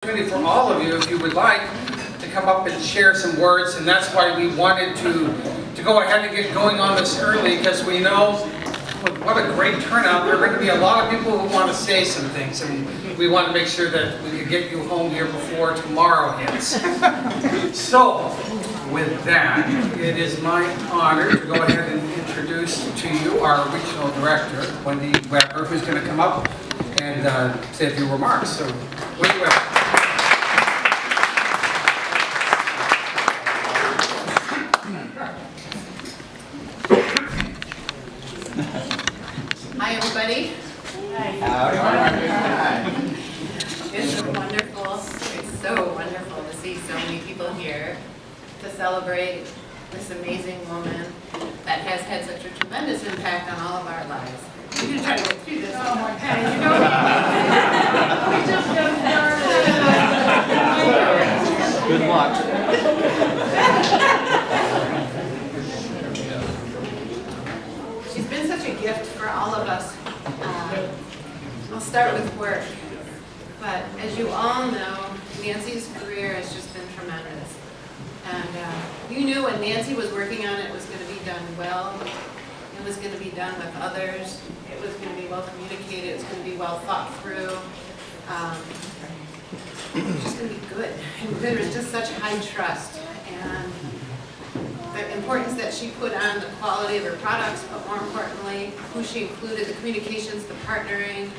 For all of you, if you would like to come up and share some words, and that's why we wanted to go ahead and get going on this early, because we know what a great turnout. There are going to be a lot of people who want to say some things, and we want to make sure that we can get you home here before tomorrow hits. So, with that, it is my honor to go ahead and introduce to you our regional director, Wendy Weber, who's going to come up and say a few remarks. So, Wendy Weber. Hi, everybody. Hi. It's so wonderful to see so many people here to celebrate this amazing woman that has had such a tremendous impact on all of our lives. We're going to try to get through this. Oh my God, you know we just got started. Good luck. She's been such a gift for all of us. I'll start with work. But as you all know, Nancy's career has just been tremendous. And you knew when Nancy was working on it, it was going to be done well. It was going to be done with others. It was going to be well communicated. It was going to be well thought through. It was just going to be good. And there was just such high trust. And the importance that she put on the quality of her products, but more importantly, who she included, the communications, the partnering,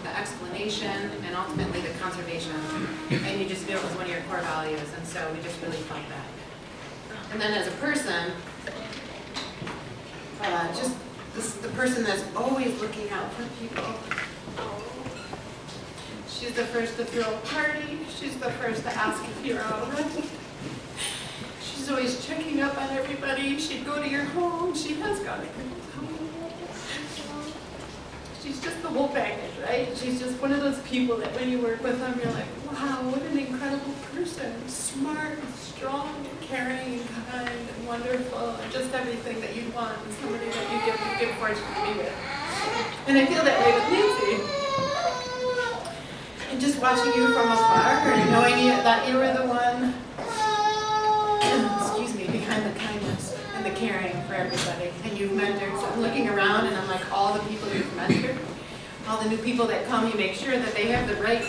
the explanation, and ultimately the conservation. And you just knew it was one of your core values, and so we just really felt that. And then as a person, the person that's always looking out for people. She's the first to throw a party. She's the first to ask if you're all right. She's always checking up on everybody. She'd go to your home. She has gone to people's home. She's just the whole package, right? She's just one of those people that when you work with them, you're like, wow, what an incredible person. Smart, and strong, and caring, and kind, and wonderful, and just everything that you'd want in somebody that you get good fortune to be with. And I feel that way with Nancy. And just watching you from afar, and knowing that you were the one, excuse me, behind the kindness and the caring for everybody. And you've mentored, so I'm looking around and I'm like, all the people you've mentored, all the new people that come, you make sure that they have the right,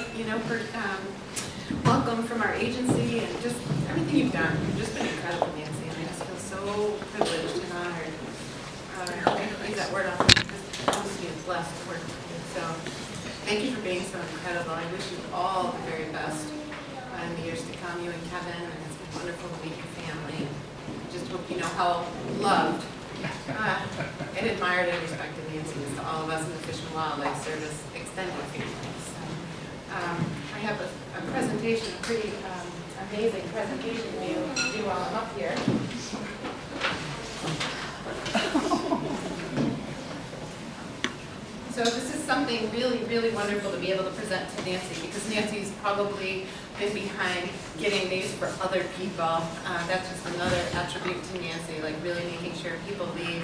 welcome from our agency, and just everything you've done. You've just been incredible, Nancy, and I just feel so privileged and honored. I use that word often because it helps me blessed to work with you. So thank you for being so incredible. I wish you all the very best in the years to come, you and Kevin, and it's been wonderful to meet your family. I just hope you know how loved and admired and respected Nancy is to all of us in the Fish and Wildlife Service extended family. So, I have a presentation, a pretty amazing presentation to do while I'm up here. So this is something really, really wonderful to be able to present to Nancy, because Nancy's probably been behind getting these for other people. That's just another attribute to Nancy, like really making sure people leave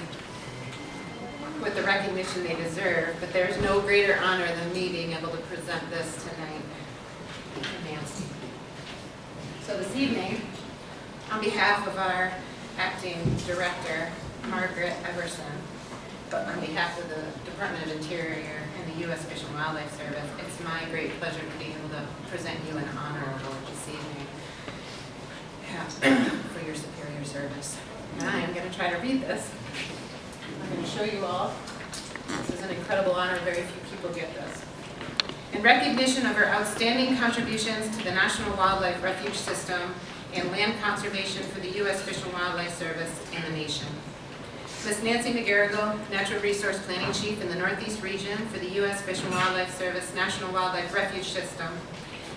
with the recognition they deserve. But there's no greater honor than me being able to present this tonight to Nancy. So this evening, on behalf of our acting director, Margaret Everson, but on behalf of the Department of Interior and the U.S. Fish and Wildlife Service, it's my great pleasure to be able to present you an honor award this evening for your superior service. And I am going to try to read this. I'm going to show you all. This is an incredible honor. Very few people get this. In recognition of her outstanding contributions to the National Wildlife Refuge System and land conservation for the U.S. Fish and Wildlife Service and the nation. Ms. Nancy McGarigal, Natural Resource Planning Chief in the Northeast Region for the U.S. Fish and Wildlife Service National Wildlife Refuge System,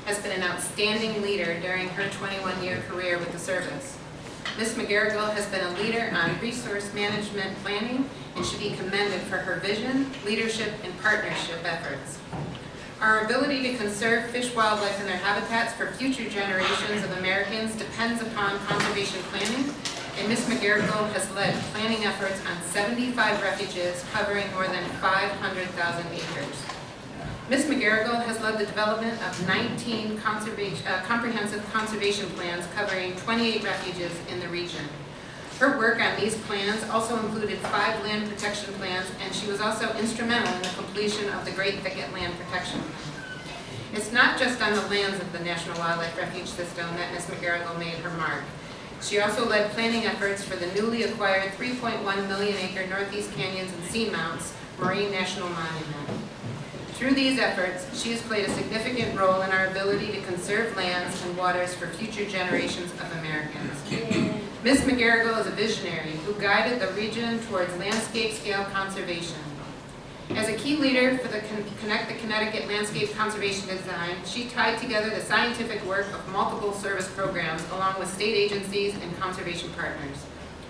has been an outstanding leader during her 21-year career with the service. Ms. McGarigal has been a leader on resource management planning and should be commended for her vision, leadership, and partnership efforts. Our ability to conserve fish, wildlife, and their habitats for future generations of Americans depends upon conservation planning, and Ms. McGarigal has led planning efforts on 75 refuges covering more than 500,000 acres. Ms. McGarigal has led the development of 19 comprehensive conservation plans covering 28 refuges in the region. Her work on these plans also included 5 land protection plans, and she was also instrumental in the completion of the Great Thicket Land Protection Plan. It's not just on the lands of the National Wildlife Refuge System that Ms. McGarigal made her mark. She also led planning efforts for the newly acquired 3.1 million acre Northeast Canyons and Seamounts Marine National Monument. Through these efforts, she has played a significant role in our ability to conserve lands and waters for future generations of Americans. Ms. McGarigal is a visionary who guided the region towards landscape-scale conservation. As a key leader for the Connect the Connecticut Landscape Conservation Design, she tied together the scientific work of multiple service programs along with state agencies and conservation partners.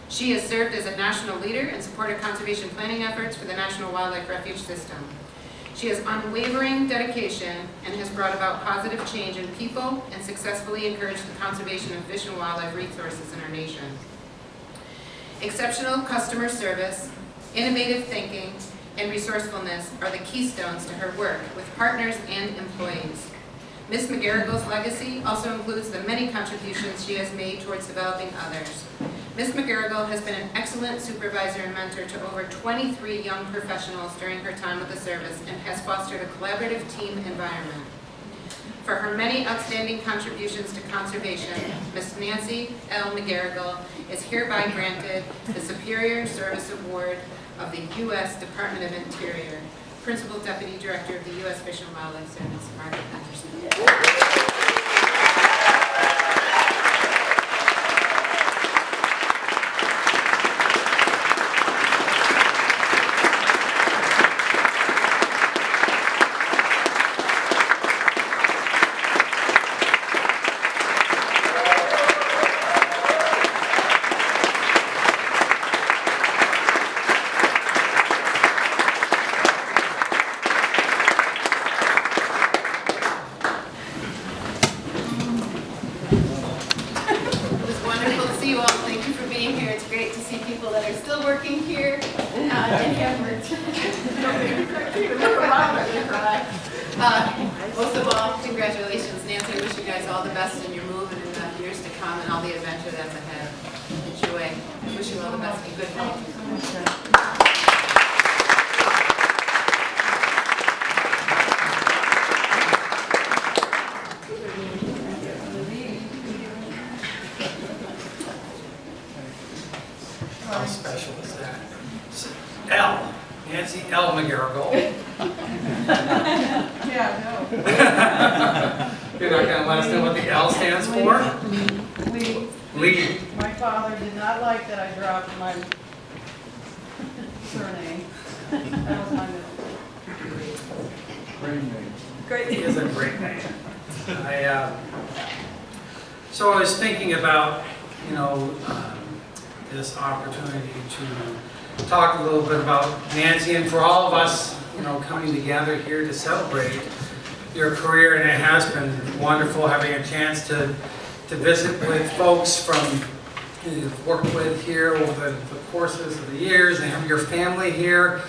She has served as a national leader in support of conservation planning efforts for the National Wildlife Refuge System. She has unwavering dedication and has brought about positive change in people and successfully encouraged the conservation of fish and wildlife resources in our nation. Exceptional customer service, innovative thinking, and resourcefulness are the keystones to her work with partners and employees. Ms. McGarigal's legacy also includes the many contributions she has made towards developing others. Ms. McGarigal has been an excellent supervisor and mentor to over 23 young professionals during her time with the service and has fostered a collaborative team environment. For her many outstanding contributions to conservation, Ms. Nancy L. McGarigal is hereby granted the Superior Service Award of the U.S. Department of Interior. Principal Deputy Director of the U.S. Fish and Wildlife Service, Margaret Anderson. Most of all, congratulations, Nancy. I wish you guys all the best in your move and in the years to come and all the adventure that's ahead. Enjoy. I wish you all the best and good health. How special is that? L. Nancy L. McGarigal. Yeah, no. You're not going to let us know what the L stands for? Lee. Lee. My father did not like that I dropped my surname. That was my middle. Great name. Great. It is a great name. So I was thinking about, this opportunity to talk a little bit about Nancy, and for all of us, coming together here to celebrate your career. And it has been wonderful having a chance to visit with folks from you've worked with here over the courses of the years, and have your family here.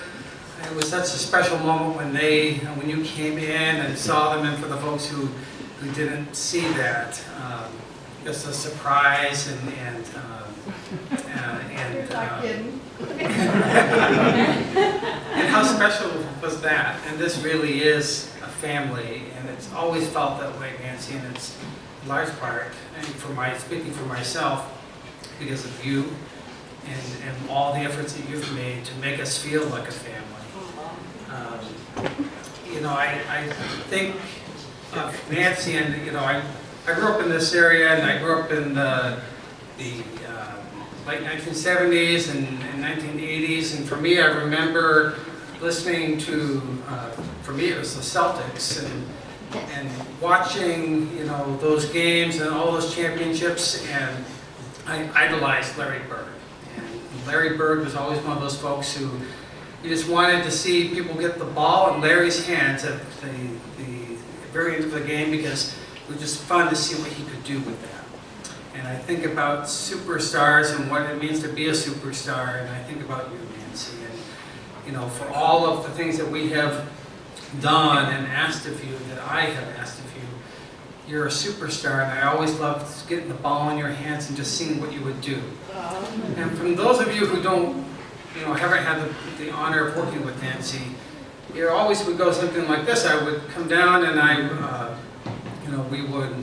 It was such a special moment when you came in and saw them, and for the folks who didn't see that, just a surprise and You're not kidding. and how special was that? And this really is a family, and it's always felt that way, Nancy, and it's in large part, and speaking for myself, because of you and all the efforts that you've made to make us feel like a family. I think of Nancy, and I grew up in this area, and I grew up in the late 1970s and 1980s, and for me, I remember listening to, for me it was the Celtics, and watching, those games and all those championships, and I idolized Larry Bird. And Larry Bird was always one of those folks who you just wanted to see people get the ball in Larry's hands at the very end of the game, because it was just fun to see what he could do with that. And I think about superstars and what it means to be a superstar, and I think about you, Nancy, and for all of the things that we have done and asked of you, that I have asked of you. You're a superstar, and I always loved getting the ball in your hands and just seeing what you would do. And from those of you who don't, haven't had the honor of working with Nancy, it always would go something like this. I would come down and we would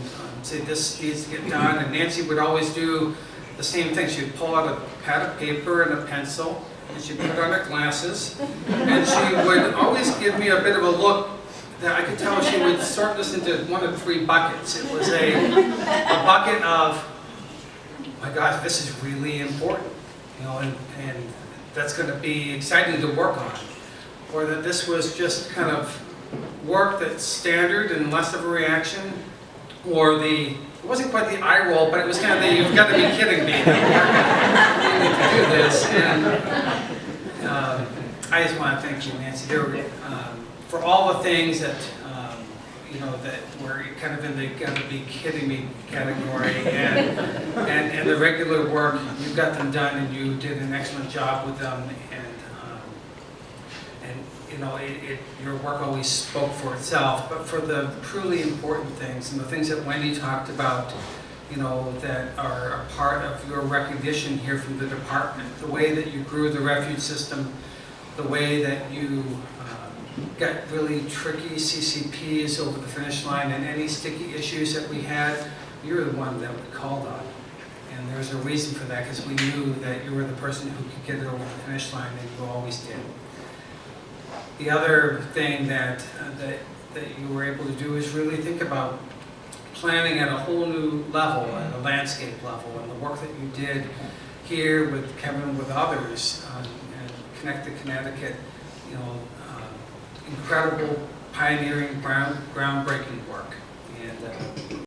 say this needs to get done, and Nancy would always do the same thing. She'd pull out a pad of paper and a pencil, and she'd put on her glasses, and she would always give me a bit of a look that I could tell she would sort this into one of 3 buckets. It was a bucket of, my gosh, this is really important, and that's going to be exciting to work on. Or that this was just kind of work that's standard and less of a reaction. Or it wasn't quite the eye roll, but it was kind of the, you've got to be kidding me. You need to do this. And I just want to thank you, Nancy, for all the things that, that were kind of in the got to be kidding me category, and the regular work. You got them done, and you did an excellent job with them. Your work always spoke for itself, but for the truly important things and the things that Wendy talked about, that are a part of your recognition here from the department, the way that you grew the refuge system, the way that you got really tricky CCPs over the finish line, and any sticky issues that we had, you're the one that we called on. And there's a reason for that, because we knew that you were the person who could get it over the finish line, and you always did. The other thing that you were able to do is really think about planning at a whole new level, at a landscape level, and the work that you did here with Kevin, with others, and Connect to Connecticut, incredible, pioneering, groundbreaking work. And